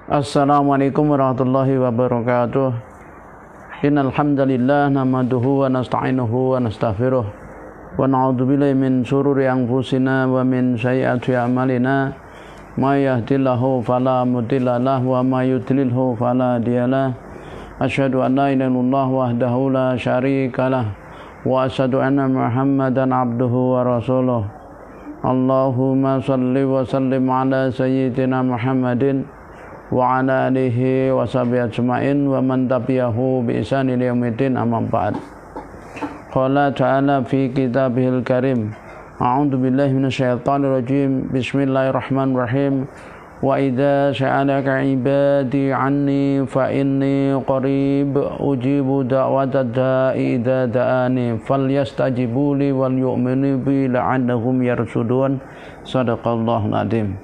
Assalamualaikum warahmatullahi wabarakatuh. Innal hamdalillah nahmaduhu wa nasta'inuhu wa nastaghfiruh wa na'udzu billahi min shururi anfusina wa min sayyiati a'malina. May yahdihillahu fala mudilla lahu wa may yudlilhu fala hadiyalah. Asyhadu an la ilaha illallah wahdahu la syarika lah wa asyhadu anna Muhammadan abduhu wa rasuluh. Allahumma shalli wa sallim ala sayyidina Muhammadin wa ala alihi wa sahbihi ajma'in wa man tabi'ahu bi ihsan ila yaumil amma ba'd. Qala ta'ala fi kitabihil karim. A'udzu billahi minasyaitonir rajim. Bismillahirrahmanirrahim. Wa idza sa'alaka 'ibadi 'anni fa inni qarib ujibu da'watad da'i idza da'ani falyastajibu li wal yu'minu bi la'annahum yarshudun. Shadaqallahul adzim.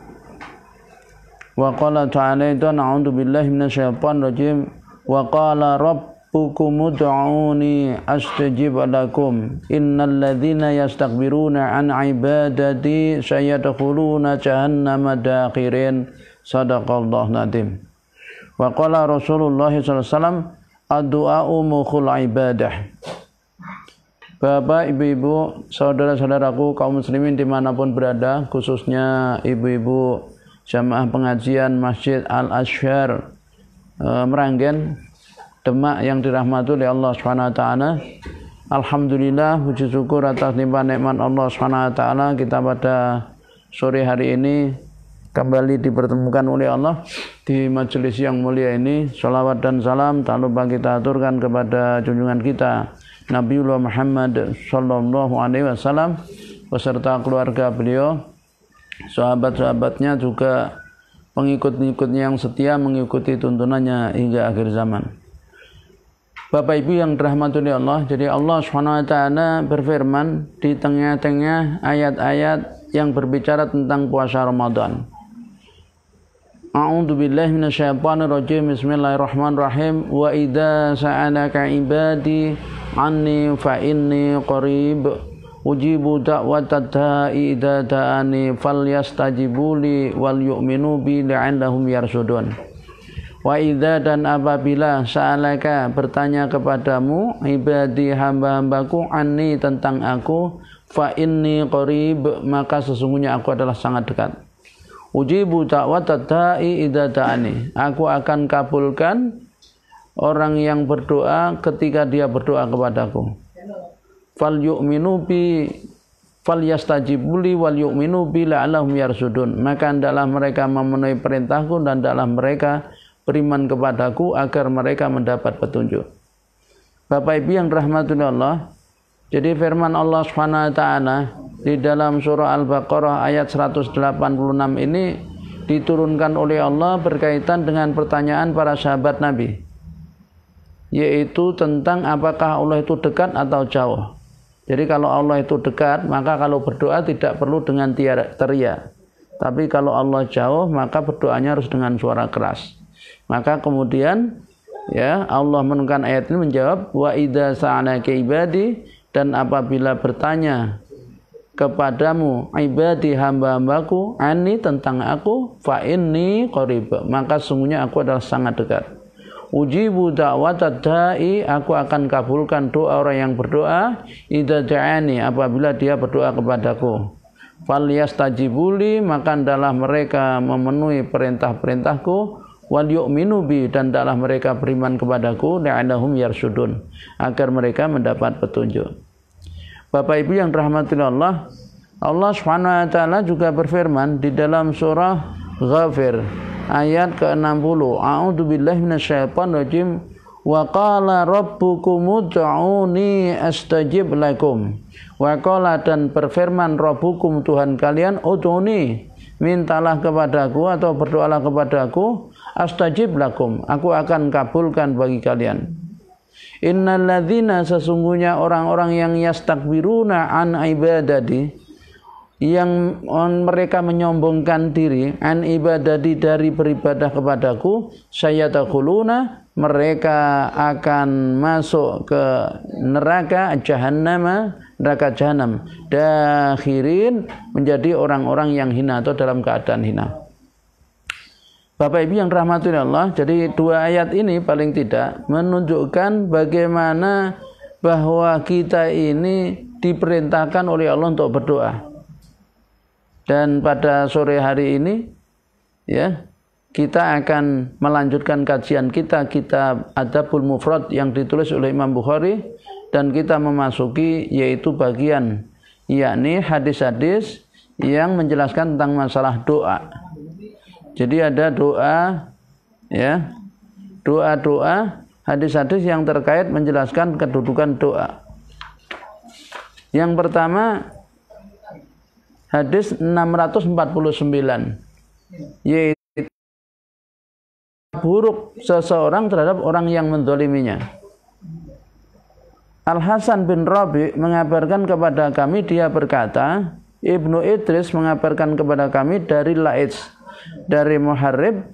Wa qala ta'ala a'udzu billahi minasyaitonir rajim wa qala rabbukum ud'uni astajib lakum innal ladzina yastakbiruna an ibadati sayadkhuluna jahannama dakhirin. Shadaqallahul adzim. Wa qala Rasulullah sallallahu alaihi wasallam ad-du'a'u mukhul ibadah. Bapak, ibu-ibu, saudara-saudaraku kaum muslimin dimanapun berada, khususnya ibu-ibu jamaah pengajian Masjid Al-Azhar Meranggen Demak yang dirahmati oleh Allah Subhanahu wa taala. Alhamdulillah, puji syukur atas limpahan nikmat Allah Subhanahu wa taala, kita pada sore hari ini kembali dipertemukan oleh Allah di majelis yang mulia ini. Shalawat dan salam tak lupa kita aturkan kepada junjungan kita Nabiullah Muhammad sallallahu alaihi wasallam beserta keluarga beliau, sahabat-sahabatnya, juga pengikut-pengikutnya yang setia mengikuti tuntunannya hingga akhir zaman. Bapak Ibu yang dirahmati oleh Allah, jadi Allah SWT berfirman di tengah-tengah ayat-ayat yang berbicara tentang puasa Ramadan. A'udzu billahi minasyaitonir rajim. Bismillahirrahmanirrahim. Wa idza sa'alaka ibadi anni fa inni qarib ujibu da'watad da'i idza da'ani falyastajibu li wal yu'minu bi la'allahum yarshudun. Wa idza, dan apabila sa'alaka bertanya kepadamu ibadi hamba-hambaku anni tentang aku fa inni qarib maka sesungguhnya aku adalah sangat dekat. Ujibu da'watad da'i idza da'ani, aku akan kabulkan orang yang berdoa ketika dia berdoa kepadaku. Fal yu'minu bi falyastajibu li wal yu'minu bi la'allahum yarsudun, maka hendaklah mereka memenuhi perintahku dan hendaklah mereka beriman kepadaku agar mereka mendapat petunjuk. Bapak Ibu yang dirahmati Allah, jadi firman Allah Subhanahu wa taala di dalam surah Al-Baqarah ayat 186 ini diturunkan oleh Allah berkaitan dengan pertanyaan para sahabat Nabi, yaitu tentang apakah Allah itu dekat atau jauh. Jadi kalau Allah itu dekat, maka kalau berdoa tidak perlu dengan teriak. Tapi kalau Allah jauh, maka berdoanya harus dengan suara keras. Maka kemudian ya Allah menurunkan ayat ini menjawab wa idza sa'alaka ibadi, dan apabila bertanya kepadamu ibadi hamba-hambaku ani tentang aku fa inni qarib, maka sungguhnya aku adalah sangat dekat. Ujibu da'watad da'i, aku akan kabulkan doa orang yang berdoa idza da'ani, apabila dia berdoa kepadaku. Falyastajibuli, maka hendaklah mereka memenuhi perintah-perintahku. Wal yu'minu bi, dan hendaklah mereka beriman kepadaku la'allahum yarshudun, agar mereka mendapat petunjuk. Bapak Ibu yang dirahmati Allah, Allah Subhanahu wa taala juga berfirman di dalam surah Ghafir ayat ke-60. A'udzu billahi minasyaitonir rajim. Wa qala rabbukum ud'uni astajib lakum. Wa qala, dan berfirman Rabbukum, Tuhan kalian, ud'uni, mintalah kepadaku atau berdoalah kepadaku, astajib lakum, aku akan kabulkan bagi kalian. Innal ladzina, sesungguhnya orang-orang yang yastakbiruna an ibadati, yang mereka menyombongkan diri, an ibadati, dari beribadah kepadaku, sayadkhuluna, mereka akan masuk ke neraka jahannam, neraka jahanam, dakhirin, menjadi orang-orang yang hina atau dalam keadaan hina. Bapak Ibu yang rahmati Allah, jadi dua ayat ini paling tidak menunjukkan bagaimana bahwa kita ini diperintahkan oleh Allah untuk berdoa. Dan pada sore hari ini ya, kita akan melanjutkan kajian kita kitab Adabul Mufrad yang ditulis oleh Imam Bukhari, dan kita memasuki yaitu bagian yakni hadis-hadis yang menjelaskan tentang masalah doa. Jadi ada doa ya, doa-doa, hadis-hadis yang terkait menjelaskan kedudukan doa. Yang pertama hadis 649, yaitu buruk seseorang terhadap orang yang menzaliminya. Al-Hasan bin Rabi mengabarkan kepada kami, dia berkata, Ibnu Idris mengabarkan kepada kami dari La'its, dari Muharrib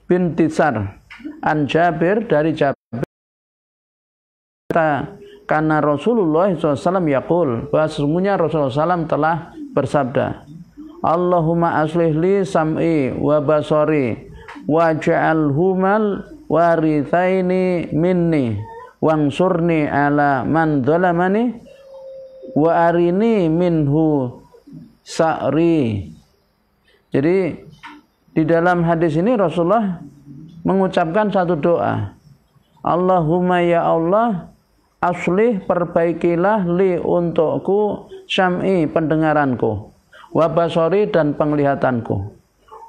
bin Tisar, an Jabir, dari Jabir, karena Rasulullah SAW yaqul, bahwa sesungguhnya Rasulullah SAW telah bersabda, Allahumma aslih li sam'i wa basari wa ja'alhumal warithaini minni wangsurni ala man dhalamani wa arini minhu sa'ri. Jadi di dalam hadis ini Rasulullah mengucapkan satu doa, Allahumma ya Allah, aslih perbaikilah li untukku syam'i pendengaranku, wa basari dan penglihatanku,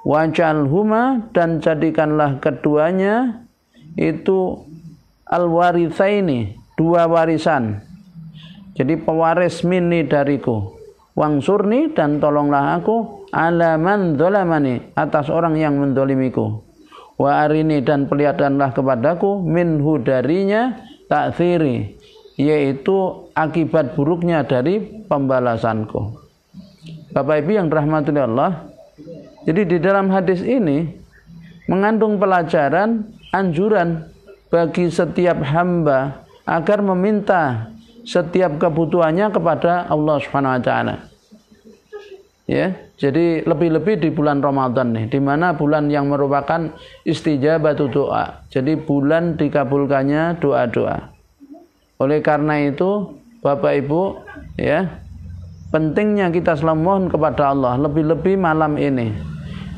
waj'alhuma dan jadikanlah keduanya itu al-warithaini, dua warisan, jadi pewaris minni dariku, wangsurni dan tolonglah aku ala man dhalamani atas orang yang mendolimiku, wa arini dan perlihatkanlah kepadaku minhu darinya ta'thiri, yaitu akibat buruknya dari pembalasanku. Bapak Ibu yang dirahmati Allah, jadi di dalam hadis ini mengandung pelajaran anjuran bagi setiap hamba agar meminta setiap kebutuhannya kepada Allah Subhanahu wa taala. Ya, jadi lebih-lebih di bulan Ramadan nih, di mana bulan yang merupakan istijabatu doa. Jadi bulan dikabulkannya doa-doa. Oleh karena itu, Bapak Ibu, ya, pentingnya kita selalu mohon kepada Allah, lebih-lebih malam ini,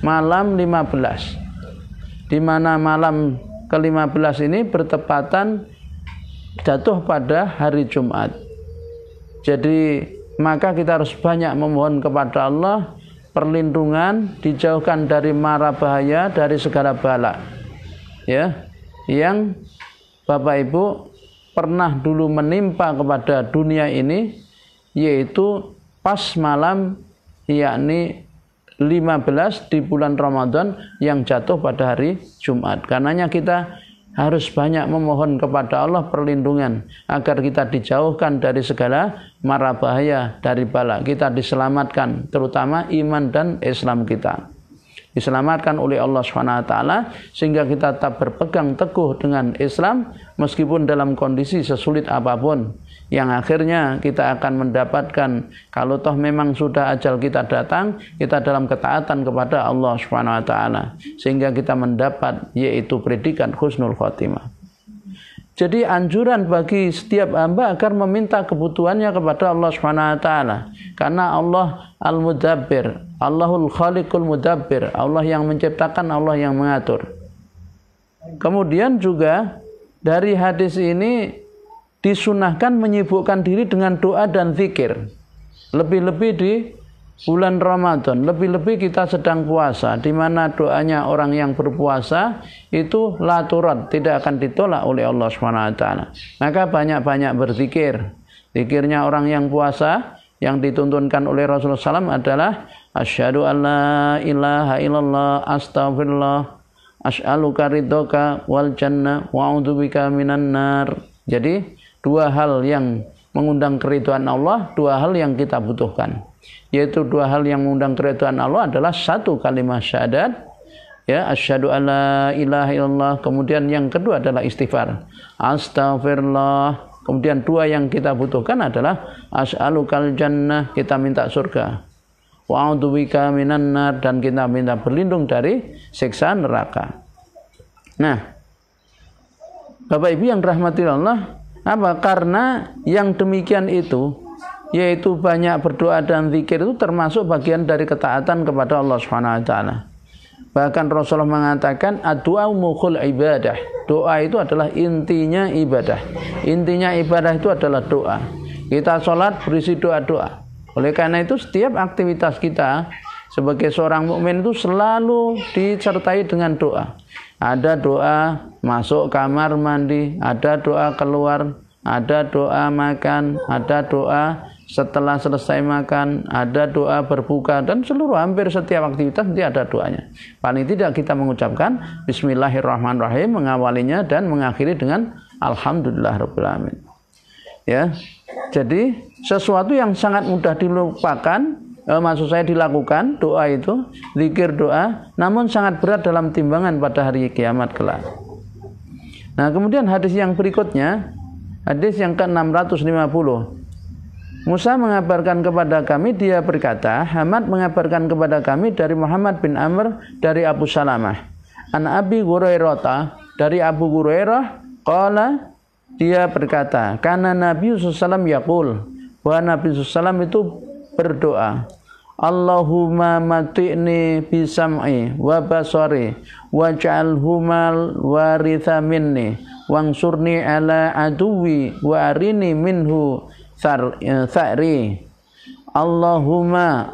malam 15, di mana malam ke-15 ini bertepatan jatuh pada hari Jumat. Jadi maka kita harus banyak memohon kepada Allah perlindungan, dijauhkan dari mara bahaya, dari segala bala. Ya, yang Bapak Ibu pernah dulu menimpa kepada dunia ini, yaitu pas malam yakni 15 di bulan Ramadan yang jatuh pada hari Jumat. Karenanya kita harus banyak memohon kepada Allah perlindungan agar kita dijauhkan dari segala mara bahaya, dari bala. Kita diselamatkan, terutama iman dan Islam kita diselamatkan oleh Allah SWT, sehingga kita tetap berpegang teguh dengan Islam meskipun dalam kondisi sesulit apapun, yang akhirnya kita akan mendapatkan, kalau toh memang sudah ajal kita datang, kita dalam ketaatan kepada Allah SWT, sehingga kita mendapat yaitu predikat husnul khotimah. Jadi anjuran bagi setiap hamba agar meminta kebutuhannya kepada Allah SWT, karena Allah Al-Mudabbir, Allahul Khaliqul Mudabbir, Allah yang menciptakan, Allah yang mengatur. Kemudian juga dari hadis ini disunahkan menyibukkan diri dengan doa dan zikir, lebih-lebih di bulan Ramadan, lebih-lebih kita sedang puasa, di mana doanya orang yang berpuasa itu la turad, tidak akan ditolak oleh Allah SWT. Maka banyak-banyak berzikir. Zikirnya orang yang puasa yang dituntunkan oleh Rasulullah SAW adalah asyhadu an la ilaha illallah, astaghfirullah, as'aluka ridhoka wal jannah wa a'udzubika minan nar. Jadi dua hal yang mengundang keridhaan Allah, dua hal yang kita butuhkan, yaitu dua hal yang mengundang keridhaan Allah adalah satu kalimat syahadat, ya, asyhadu alla ilaha illallah, kemudian yang kedua adalah istighfar, astaghfirullah. Kemudian dua yang kita butuhkan adalah as'alukal jannah, kita minta surga, wa a'udzubika minan nar, dan kita minta berlindung dari siksa neraka. Nah, Bapak Ibu yang dirahmati Allah, apa? Karena yang demikian itu, yaitu banyak berdoa dan zikir, itu termasuk bagian dari ketaatan kepada Allah Subhanahu wa taala. Bahkan Rasulullah mengatakan ad-du'a mukhul ibadah. Doa itu adalah intinya ibadah. Intinya ibadah itu adalah doa. Kita sholat berisi doa-doa. Oleh karena itu setiap aktivitas kita sebagai seorang mukmin itu selalu disertai dengan doa. Ada doa masuk kamar mandi, ada doa keluar, ada doa makan, ada doa setelah selesai makan, ada doa berbuka, dan seluruh hampir setiap aktivitas nanti ada doanya. Paling tidak kita mengucapkan Bismillahirrahmanirrahim, mengawalinya dan mengakhiri dengan Alhamdulillahirrahmanirrahim. Ya, jadi sesuatu yang sangat mudah dilupakan, maksud saya dilakukan doa itu, zikir doa, namun sangat berat dalam timbangan pada hari kiamat kelak. Nah, kemudian hadis yang berikutnya, hadis yang ke-650. Musa mengabarkan kepada kami, dia berkata, Hamad mengabarkan kepada kami dari Muhammad bin Amr dari Abu Salamah. An Abi Hurairah, dari Abu Hurairah, qala, dia berkata, karena Nabi SAW yaqul, bahwa Nabi SAW itu berdoa, Allahumma mati'ni bisam'i wa basari waj'alhumal waritha minni wangsurni ala aduwi wa arini minhu Tha'ri. Allahumma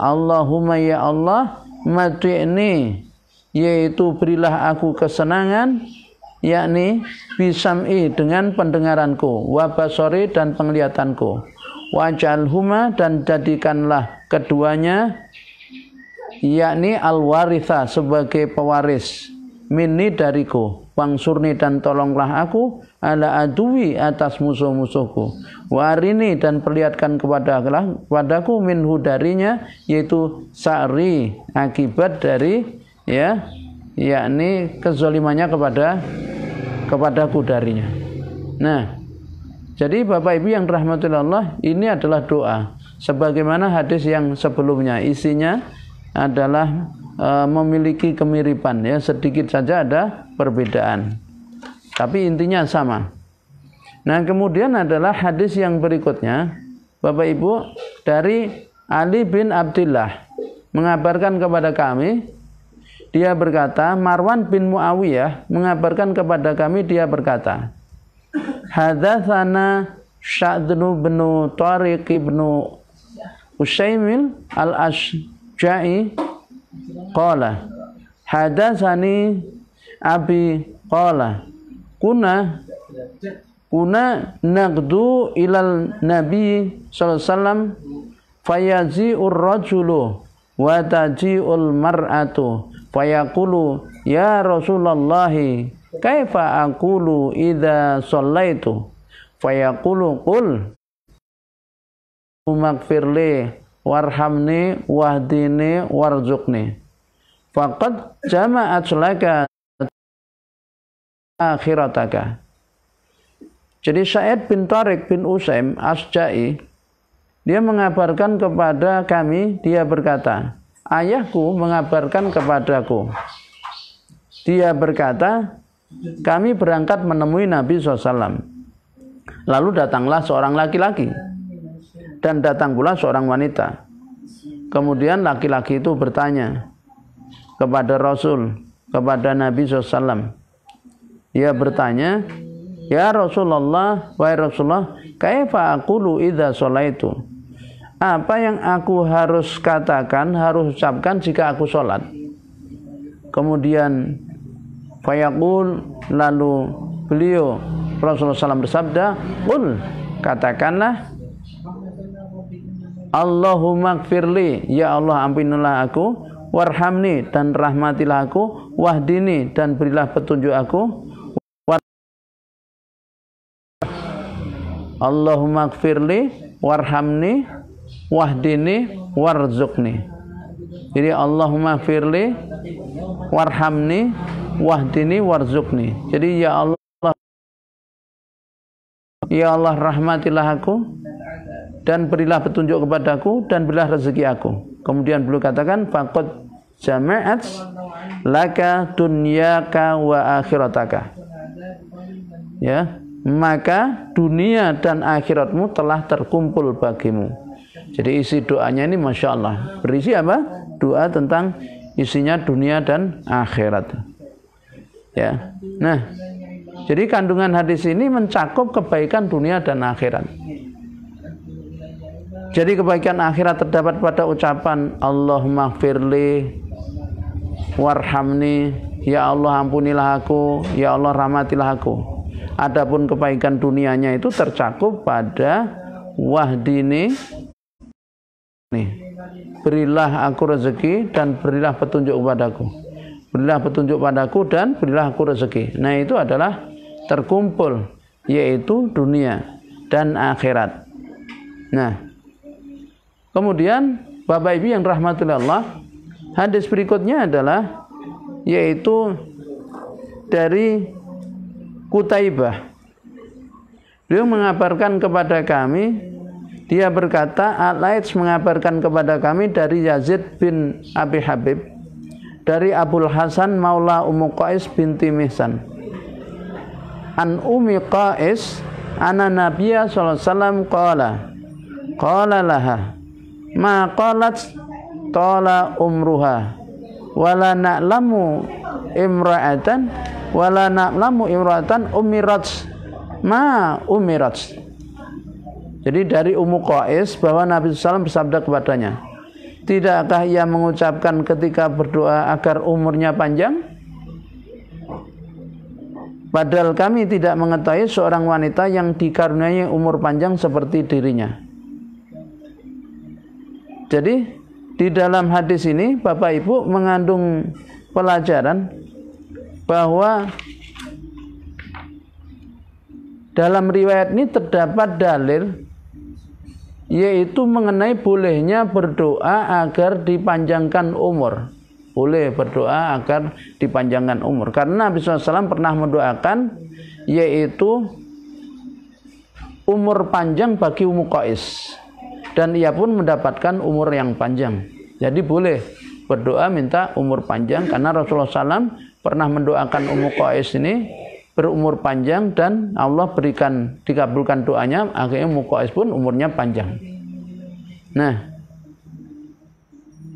ya Allah, mati'ni, yaitu berilah aku kesenangan, yakni bisam'i, dengan pendengaranku, wa basari, dan penglihatanku, waj'alhuma, dan jadikanlah keduanya, yakni al-waritha, sebagai pewaris, minni, dariku, wangsurni, dan tolonglah aku, ala aduwi, atas musuh-musuhku, warini, dan perlihatkan kepadaku, minhu, darinya, yaitu sa'ri, akibat dari, ya, yakni kezalimannya kepadaku darinya. Nah, jadi Bapak Ibu yang dirahmati Allah, ini adalah doa sebagaimana hadis yang sebelumnya, isinya adalah memiliki kemiripan, ya, sedikit saja ada perbedaan, tapi intinya sama. Nah, kemudian adalah hadis yang berikutnya, Bapak Ibu, dari Ali bin Abdullah mengabarkan kepada kami, dia berkata, Marwan bin Muawiyah mengabarkan kepada kami, dia berkata, hadatsana Sya'dnu bin Tariq bin Usaimil al-Ashja'i qala hadatsani abi qala kuna naqdu ilal nabi sallallahu alaihi wasallam fayazi'ur rajulu wa taji'ul mar'atu fayaqulu ya Rasulullah kaifa aqulu idza shallaitu fayaqulu qul maghfirli warhamni wahdini warzuqni faqad jama'at laka akhirataka. Jadi Sa'id bin Tariq bin Usaim Asja'i, dia mengabarkan kepada kami, dia berkata, ayahku mengabarkan kepadaku, dia berkata, kami berangkat menemui Nabi SAW. Lalu datanglah seorang laki-laki dan datang pula seorang wanita. Kemudian laki-laki itu bertanya kepada Rasul, kepada Nabi SAW. Dia bertanya, ya Rasulullah, wahai Rasulullah, kaifa aqulu idza sholaitu? Apa yang aku harus katakan, harus ucapkan jika aku sholat? Kemudian fayaqul, lalu beliau Rasulullah SAW bersabda, qul, katakanlah, Allahumma gfirli, ya Allah ampunilah aku, warhamni, dan rahmatilah aku, wahdini, dan berilah petunjuk aku, Allahumma gfirli warhamni wahdini warzuqni. Jadi Allahumma gfirli warhamni wahdini warzuqni. Jadi ya Allah rahmatilah aku, dan berilah petunjuk kepadaku dan berilah rezeki aku. Kemudian beliau katakan faqad jama'at laka dunyaka wa akhirataka. Ya, maka dunia dan akhiratmu telah terkumpul bagimu. Jadi isi doanya ini Masya Allah berisi apa? Doa tentang isinya dunia dan akhirat. Ya, nah, jadi kandungan hadis ini mencakup kebaikan dunia dan akhirat. Jadi kebaikan akhirat terdapat pada ucapan Allahumma gfirli warhamni, ya Allah ampunilah aku, ya Allah rahmatilah aku. Adapun kebaikan dunianya itu tercakup pada wahdini, nih, berilah aku rezeki dan berilah petunjuk kepadaku. Berilah petunjuk padaku dan berilah aku rezeki. Nah, itu adalah terkumpul, yaitu dunia dan akhirat. Nah, kemudian Bapak Ibu yang rahmatullahi Allah, hadis berikutnya adalah yaitu dari Qutaibah. Beliau mengabarkan kepada kami, dia berkata, Al-Laits mengabarkan kepada kami dari Yazid bin Abi Habib, dari Abul Hasan Maula Ummu Qais binti Mihsan, an Ummi Qais anna Nabiyya sallallahu alaihi wasallam qala laha ma qalat tala umruha wala na'lamu imra'atan umirat ma umirat. Jadi dari Ummu Qais bahwa Nabi SAW bersabda kepadanya, tidakkah ia mengucapkan ketika berdoa agar umurnya panjang? Padahal kami tidak mengetahui seorang wanita yang dikaruniai umur panjang seperti dirinya. Jadi di dalam hadis ini Bapak Ibu mengandung pelajaran bahwa dalam riwayat ini terdapat dalil yaitu mengenai bolehnya berdoa agar dipanjangkan umur. Boleh berdoa agar dipanjangkan umur. Karena Nabi SAW pernah mendoakan yaitu umur panjang bagi Ummu Qais. Dan ia pun mendapatkan umur yang panjang. Jadi boleh berdoa minta umur panjang. Karena Rasulullah SAW pernah mendoakan Ummu Qais ini berumur panjang dan Allah dikabulkan doanya. Akhirnya Ummu Qais pun umurnya panjang. Nah,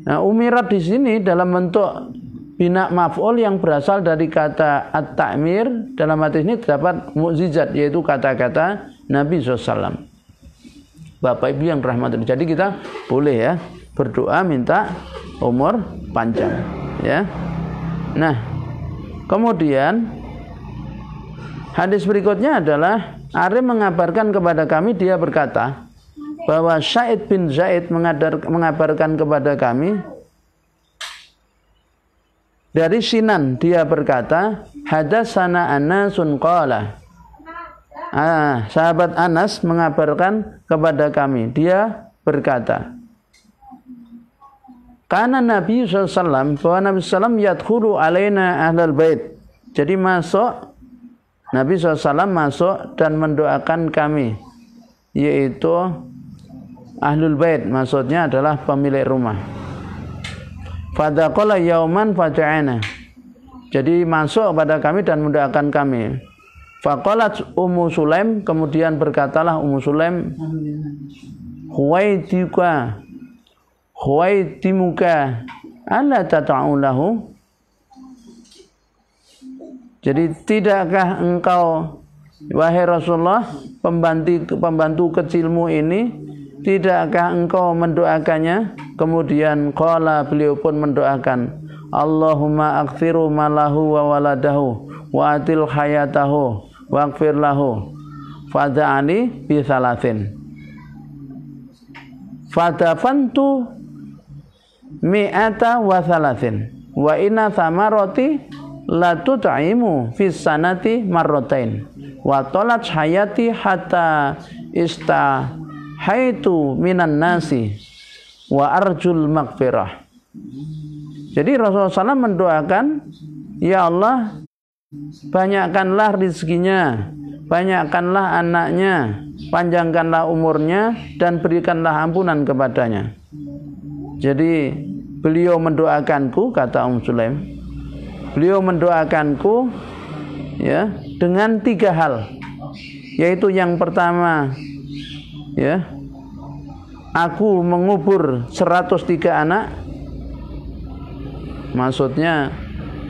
umirat di sini dalam bentuk bina maf'ul yang berasal dari kata at-ta'mir. Dalam hadis ini terdapat mukjizat, yaitu kata-kata Nabi SAW. Bapak Ibu yang rahmatullah. Jadi kita boleh ya berdoa minta umur panjang, ya. Nah, kemudian hadis berikutnya adalah Arim mengabarkan kepada kami, dia berkata bahwa Sa'id bin Zaid mengabarkan kepada kami dari Sinan, dia berkata hadatsana Anasun qala. Sahabat Anas mengabarkan kepada kami, dia berkata karena Nabi SAW, bahwa Nabi SAW yadkhulu alaina ahlal bait. Jadi Nabi SAW masuk dan mendoakan kami, yaitu ahlul bait, maksudnya adalah pemilik rumah. Fadaqala yauman faja'ana. Jadi masuk kepada kami dan mendoakan kami. Faqalat Ummu Sulaim, kemudian berkatalah Ummu Sulaim, Huwaidimuka ala tata'u lahu. Jadi tidakkah engkau wahai Rasulullah, pembantu kecilmu ini, tidakkah engkau mendoakannya? Kemudian qala, beliau pun mendoakan, Allahumma aghfiru malahu wa waladahu wa atil hayatahu wa aghfir lahu fada'ani bi thalathin fadafantu mi'ata wa thalathin wa inna thamarati la tut'imu fis sanati marratain wa talat hayati hatta istahaitu minan nasi wa arjul maghfirah. Jadi Rasulullah SAW mendoakan, ya Allah, banyakkanlah rizkinya, banyakkanlah anaknya, panjangkanlah umurnya dan berikanlah ampunan kepadanya. Jadi beliau mendoakanku, kata Sulaim, beliau mendoakanku ya dengan 3 hal, yaitu yang pertama ya, aku mengubur 103 anak, maksudnya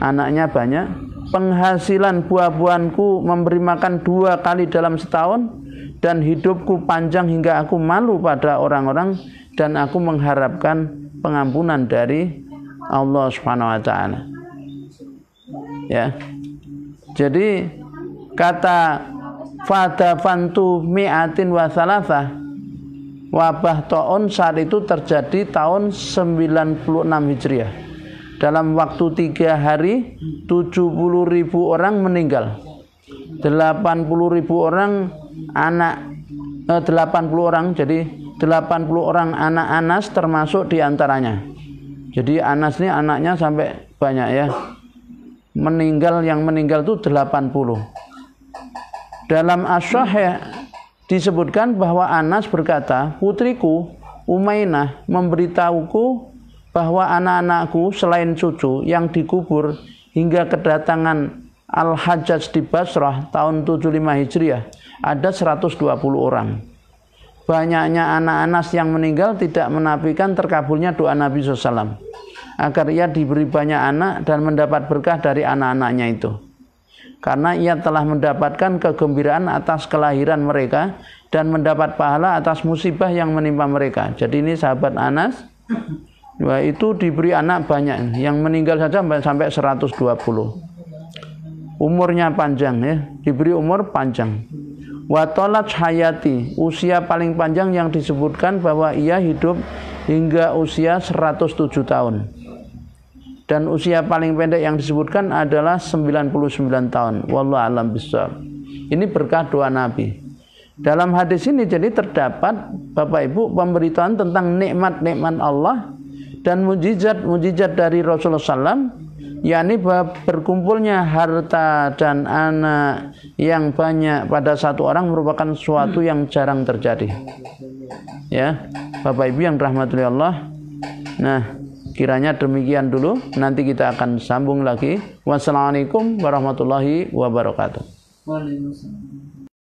anaknya banyak, penghasilan buah-buahanku memberi makan 2 kali dalam setahun, dan hidupku panjang hingga aku malu pada orang-orang, dan aku mengharapkan pengampunan dari Allah Subhanahu wa taala. Ya. Jadi kata fadafantu mi'atin wa thalatha, wabah taun saat itu terjadi tahun 96 Hijriah. Dalam waktu 3 hari 70.000 orang meninggal. 80.000 orang anak 80 orang, jadi 80 orang anak Anas termasuk diantaranya. Jadi Anas ini anaknya sampai banyak ya. Meninggal, yang meninggal itu 80. Dalam As-Sahih disebutkan bahwa Anas berkata, putriku Umainah memberitahuku bahwa anak-anakku selain cucu yang dikubur hingga kedatangan Al-Hajjaj di Basrah tahun 75 Hijriah ada 120 orang. Banyaknya anak Anas yang meninggal tidak menafikan terkabulnya doa Nabi SAW agar ia diberi banyak anak dan mendapat berkah dari anak-anaknya itu, karena ia telah mendapatkan kegembiraan atas kelahiran mereka dan mendapat pahala atas musibah yang menimpa mereka. Jadi ini sahabat Anas, itu diberi anak banyak, yang meninggal saja sampai 120. Umurnya panjang ya, diberi umur panjang. Watolat hayati, usia paling panjang yang disebutkan bahwa ia hidup hingga usia 107 tahun. Dan usia paling pendek yang disebutkan adalah 99 tahun. Wallahu a'lam bishawab. Ini berkah doa Nabi. Dalam hadis ini jadi terdapat Bapak Ibu pemberitahuan tentang nikmat-nikmat Allah dan mujizat-mujizat dari Rasulullah SAW, yakni bahwa berkumpulnya harta dan anak yang banyak pada satu orang merupakan sesuatu yang jarang terjadi. Ya, Bapak Ibu yang rahmati Allah. Nah, kiranya demikian dulu. Nanti kita akan sambung lagi. Wassalamualaikum warahmatullahi wabarakatuh. Waalaikumsalam.